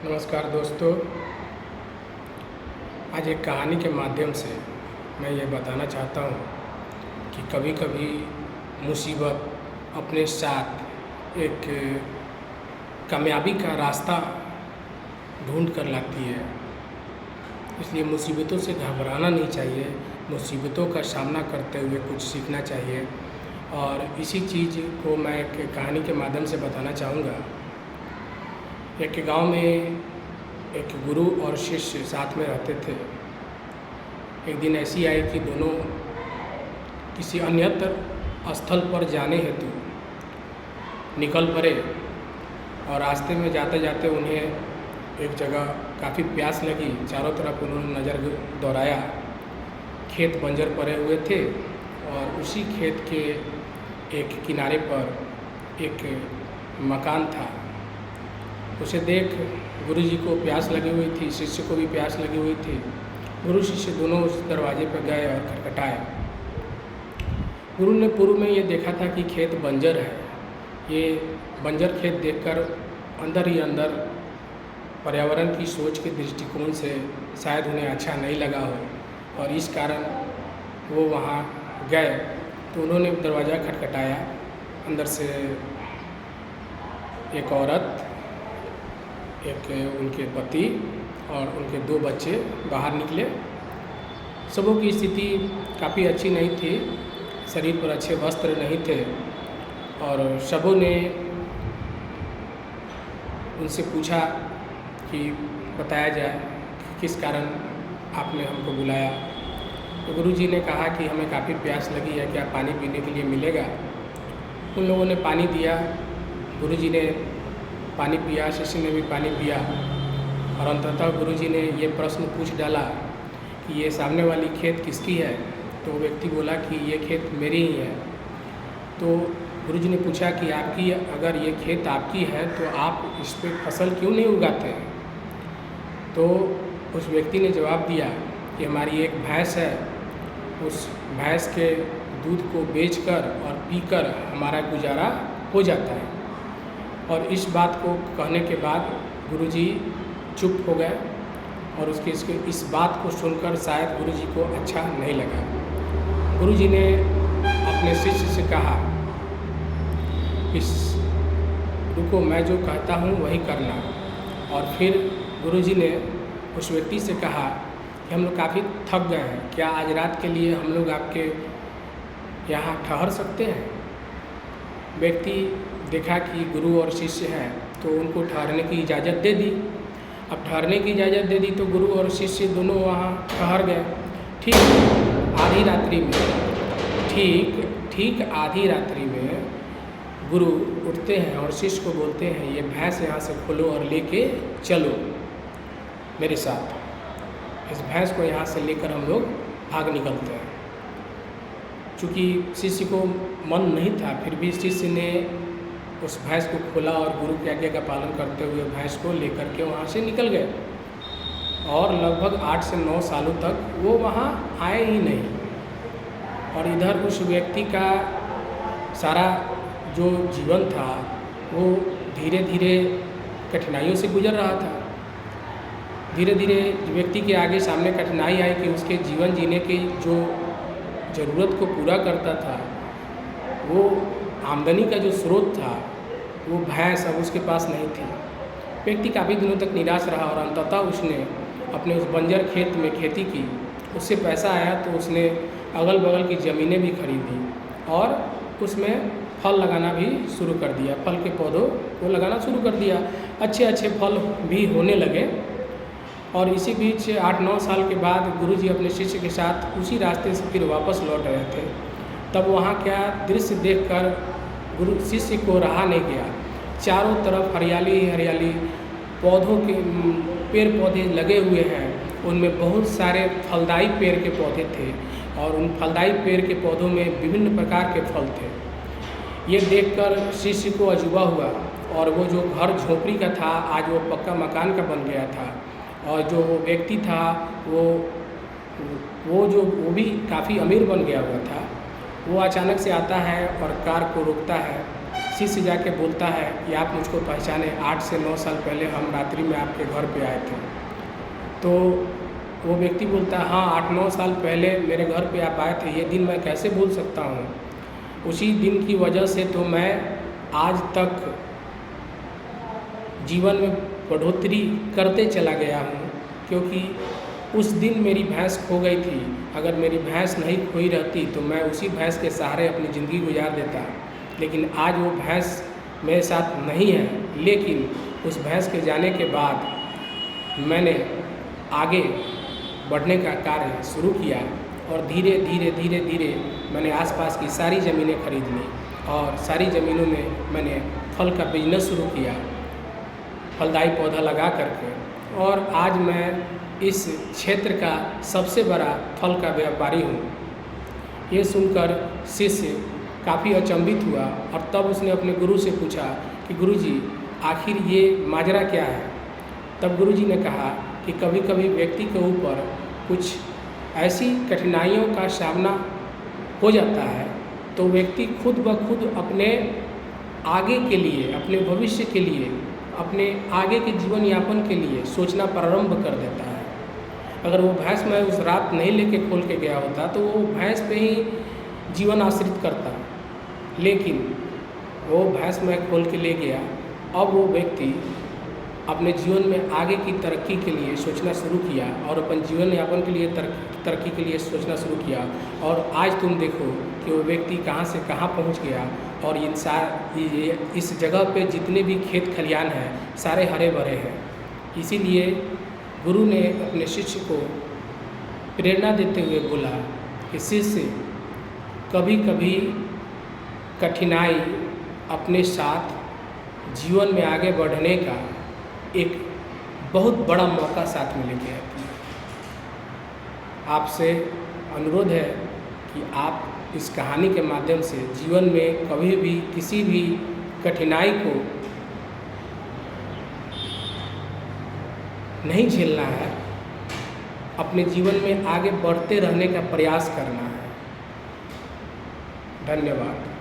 नमस्कार दोस्तों। आज एक कहानी के माध्यम से मैं ये बताना चाहता हूँ कि कभी कभी मुसीबत अपने साथ एक कामयाबी का रास्ता ढूंढ कर लाती है। इसलिए मुसीबतों से घबराना नहीं चाहिए, मुसीबतों का सामना करते हुए कुछ सीखना चाहिए। और इसी चीज़ को मैं एक कहानी के माध्यम से बताना चाहूँगा। एक गांव में एक गुरु और शिष्य साथ में रहते थे। एक दिन ऐसी आई कि दोनों किसी अन्यत्र स्थल पर जाने हेतु निकल पड़े और रास्ते में जाते जाते उन्हें एक जगह काफ़ी प्यास लगी। चारों तरफ उन्होंने नज़र दौड़ाया। खेत बंजर पड़े हुए थे और उसी खेत के एक किनारे पर एक मकान था। उसे देख गुरु जी को प्यास लगी हुई थी, शिष्य को भी प्यास लगी हुई थी। गुरु शिष्य दोनों उस दरवाजे पर गए और खटखटाए। गुरु ने पूर्व में ये देखा था कि खेत बंजर है। ये बंजर खेत देखकर अंदर ही अंदर पर्यावरण की सोच के दृष्टिकोण से शायद उन्हें अच्छा नहीं लगा हो और इस कारण वो वहाँ गए। तो उन्होंने दरवाज़ा खटखटाया। अंदर से एक औरत, एक उनके पति और उनके 2 बच्चे बाहर निकले। सबों की स्थिति काफ़ी अच्छी नहीं थी, शरीर पर अच्छे वस्त्र नहीं थे और सबों ने उनसे पूछा कि बताया जाए कि किस कारण आपने हमको बुलाया। तो गुरुजी ने कहा कि हमें काफ़ी प्यास लगी है, क्या पानी पीने के लिए मिलेगा। उन लोगों ने पानी दिया। गुरुजी ने पानी पिया, शिष्य ने भी पानी पिया और अंततः गुरुजी ने ये प्रश्न पूछ डाला कि ये सामने वाली खेत किसकी है। तो वो व्यक्ति बोला कि ये खेत मेरी ही है। तो गुरुजी ने पूछा कि आपकी, अगर ये खेत आपकी है तो आप इस पर फसल क्यों नहीं उगाते हैं। तो उस व्यक्ति ने जवाब दिया कि हमारी एक भैंस है, उस भैंस के दूध को बेचकर और पीकर हमारा गुजारा हो जाता है। और इस बात को कहने के बाद गुरुजी चुप हो गए और इस बात को सुनकर शायद गुरुजी को अच्छा नहीं लगा। गुरुजी ने अपने शिष्य से कहा, रुको, मैं जो कहता हूँ वही करना। और फिर गुरुजी ने उस व्यक्ति से कहा कि हम लोग काफ़ी थक गए हैं, क्या आज रात के लिए हम लोग आपके यहाँ ठहर सकते हैं। व्यक्ति देखा कि गुरु और शिष्य हैं तो उनको ठहरने की इजाज़त दे दी। अब ठहरने की इजाज़त दे दी तो गुरु और शिष्य दोनों वहाँ ठहर गए। ठीक आधी रात्रि में गुरु उठते हैं और शिष्य को बोलते हैं, ये भैंस यहाँ से खोलो और लेके चलो मेरे साथ। इस भैंस को यहाँ से लेकर हम लोग भाग निकलते हैं। चूँकि शिष्य को मन नहीं था, फिर भी शिष्य ने उस भैंस को खोला और गुरु की आज्ञा का पालन करते हुए भैंस को लेकर के वहाँ से निकल गए। और लगभग 8 से 9 सालों तक वो वहाँ आए ही नहीं। और इधर उस व्यक्ति का सारा जो जीवन था वो धीरे धीरे कठिनाइयों से गुजर रहा था। धीरे धीरे व्यक्ति के आगे सामने कठिनाई आई कि उसके जीवन जीने की जो ज़रूरत को पूरा करता था, वो आमदनी का जो स्रोत था, वो भैंस अब उसके पास नहीं थी। व्यक्ति काफ़ी दिनों तक निराश रहा और अंततः उसने अपने उस बंजर खेत में खेती की। उससे पैसा आया तो उसने अगल बगल की ज़मीनें भी खरीदी और उसमें फल लगाना भी शुरू कर दिया। फल के पौधों को लगाना शुरू कर दिया। अच्छे अच्छे फल भी होने लगे। और इसी बीच 8-9 साल के बाद गुरुजी अपने शिष्य के साथ उसी रास्ते से फिर वापस लौट रहे थे। तब वहाँ क्या दृश्य देखकर गुरु शिष्य को रहा नहीं गया। चारों तरफ हरियाली ही हरियाली, पौधों के पेड़ पौधे लगे हुए हैं। उनमें बहुत सारे फलदायी पेड़ के पौधे थे और उन फलदायी पेड़ के पौधों में विभिन्न प्रकार के फल थे। ये देखकर शिष्य को अजूबा हुआ और वो जो घर झोपड़ी का था आज वो पक्का मकान का बन गया था। और जो व्यक्ति था वो भी काफ़ी अमीर बन गया हुआ था। वो अचानक से आता है और कार को रोकता है, शिष्य जाके बोलता है कि आप मुझको पहचाने, 8 से 9 साल पहले हम रात्रि में आपके घर पे आए थे। तो वो व्यक्ति बोलता है, हाँ 8-9 साल पहले मेरे घर पे आप आए थे, ये दिन मैं कैसे भूल सकता हूँ। उसी दिन की वजह से तो मैं आज तक जीवन में बढ़ोतरी करते चला गया हूँ, क्योंकि उस दिन मेरी भैंस खो गई थी। अगर मेरी भैंस नहीं खोई रहती तो मैं उसी भैंस के सहारे अपनी ज़िंदगी गुजार देता, लेकिन आज वो भैंस मेरे साथ नहीं है। लेकिन उस भैंस के जाने के बाद मैंने आगे बढ़ने का कार्य शुरू किया और धीरे धीरे धीरे धीरे मैंने आसपास की सारी ज़मीनें खरीद ली और सारी ज़मीनों में मैंने फल का बिजनेस शुरू किया, फलदायी पौधा लगा करके। और आज मैं इस क्षेत्र का सबसे बड़ा फल का व्यापारी हूँ। ये सुनकर शिष्य काफ़ी अचंभित हुआ और तब उसने अपने गुरु से पूछा कि गुरुजी आखिर ये माजरा क्या है। तब गुरुजी ने कहा कि कभी कभी व्यक्ति के ऊपर कुछ ऐसी कठिनाइयों का सामना हो जाता है तो व्यक्ति खुद ब खुद अपने आगे के लिए, अपने भविष्य के लिए, अपने आगे के जीवन यापन के लिए सोचना प्रारंभ कर देता है। अगर वो भैंस मैं उस रात नहीं लेके खोल के गया होता तो वो भैंस पे ही जीवन आश्रित करता, लेकिन वो भैंस मैं खोल के ले गया। अब वो व्यक्ति अपने जीवन में आगे की तरक्की के लिए सोचना शुरू किया और अपन जीवन यापन के लिए तरक्की के लिए सोचना शुरू किया। और आज तुम देखो कि वो व्यक्ति कहाँ से कहाँ पहुँच गया और इस जगह पे जितने भी खेत खलियान हैं सारे हरे भरे हैं। इसीलिए गुरु ने अपने शिष्य को प्रेरणा देते हुए बोला कि शिष्य कभी कभी कठिनाई अपने साथ जीवन में आगे बढ़ने का एक बहुत बड़ा मौका साथ में लेके आती है। आपसे अनुरोध है कि आप इस कहानी के माध्यम से जीवन में कभी भी किसी भी कठिनाई को नहीं झेलना है, अपने जीवन में आगे बढ़ते रहने का प्रयास करना है। धन्यवाद।